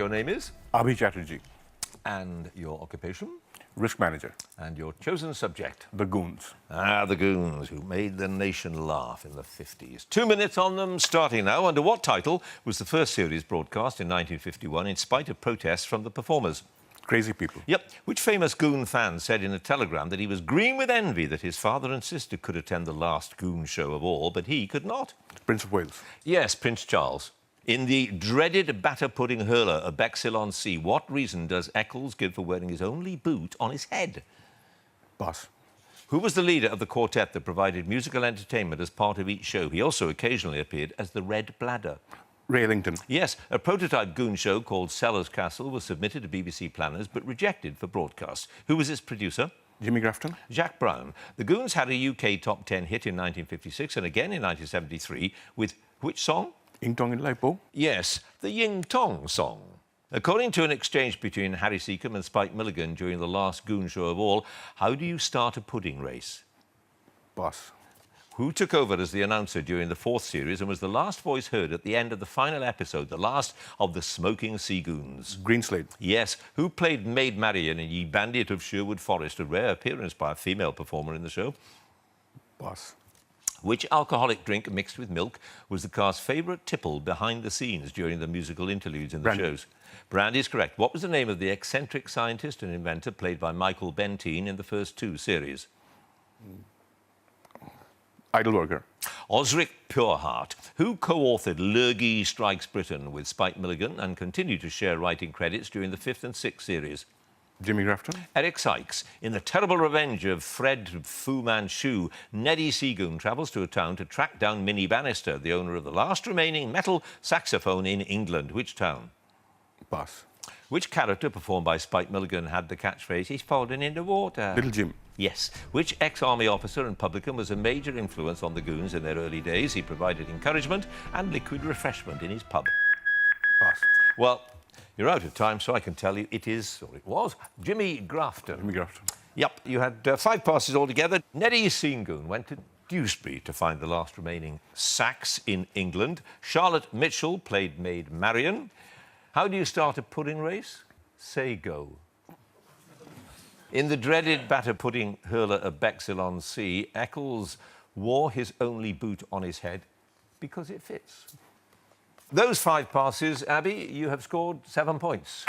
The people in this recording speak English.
Your name is? Abhi Chatterjee, And your occupation? risk manager. And your chosen subject? The Goons. The Goons, who made the nation laugh in the 50s. 2 minutes on them, starting now. Under what title was the first series broadcast in 1951 in spite of protests from the performers? Crazy people. Yep. Which famous Goon fan said in a telegram that he was green with envy that his father and sister could attend the last Goon show of all, but he could not? Prince of Wales. Yes, Prince Charles. In the dreaded batter pudding hurler of Bexhill-on-Sea, what reason does Eccles give for wearing his only boot on his head? Pass. Who was the leader of the quartet that provided musical entertainment as part of each show? He also occasionally appeared as the Red Bladder. Ray Ellington. Yes, a prototype Goon show called Sellers Castle was submitted to BBC planners but rejected for broadcast. Who was its producer? Jimmy Grafton. Jack Brown. The Goons had a UK top 10 hit in 1956 and again in 1973 with which song? Ing Tong in Lipo. Yes, the Ying Tong song. According to an exchange between Harry Seacombe and Spike Milligan during the last Goon show of all, how do you start a pudding race? Pass. Who took over as the announcer during the fourth series and was the last voice heard at the end of the final episode, the last of the Smoking Sea Goons? Greenslade. Yes. Who played Maid Marian in Ye Bandit of Sherwood Forest, a rare appearance by a female performer in the show? Pass. Which alcoholic drink mixed with milk was the cast's favourite tipple behind the scenes during the musical interludes in the Brandy. shows? Brandy is correct. What was the name of the eccentric scientist and inventor played by Michael Benteen in the first two series? Idleworker. Osric Pureheart, who co-authored Lurgy Strikes Britain with Spike Milligan and continued to share writing credits during the fifth and sixth series? Jimmy Grafton. Eric Sykes. In the terrible revenge of Fred Fu Manchu, Neddy Seagoon travels to a town to track down Minnie Bannister, the owner of the last remaining metal saxophone in England. Which town? Pass. Which character performed by Spike Milligan had the catchphrase, "He's fallen into water"? Little Jim. Yes. Which ex-army officer and publican was a major influence on the Goons in their early days? He provided encouragement and liquid refreshment in his pub. Pass. Well, you're out of time, so I can tell you it is, or it was, Jimmy Grafton. Jimmy Grafton. Yep, you had 5 passes altogether. Neddy Seagoon went to Dewsbury to find the last remaining sax in England. Charlotte Mitchell played Maid Marian. How do you start a pudding race? Say go. In the dreaded batter pudding hurler of Bexhill-on-Sea, Eccles wore his only boot on his head because it fits. Those 5 passes, Abby, you have scored 7 points.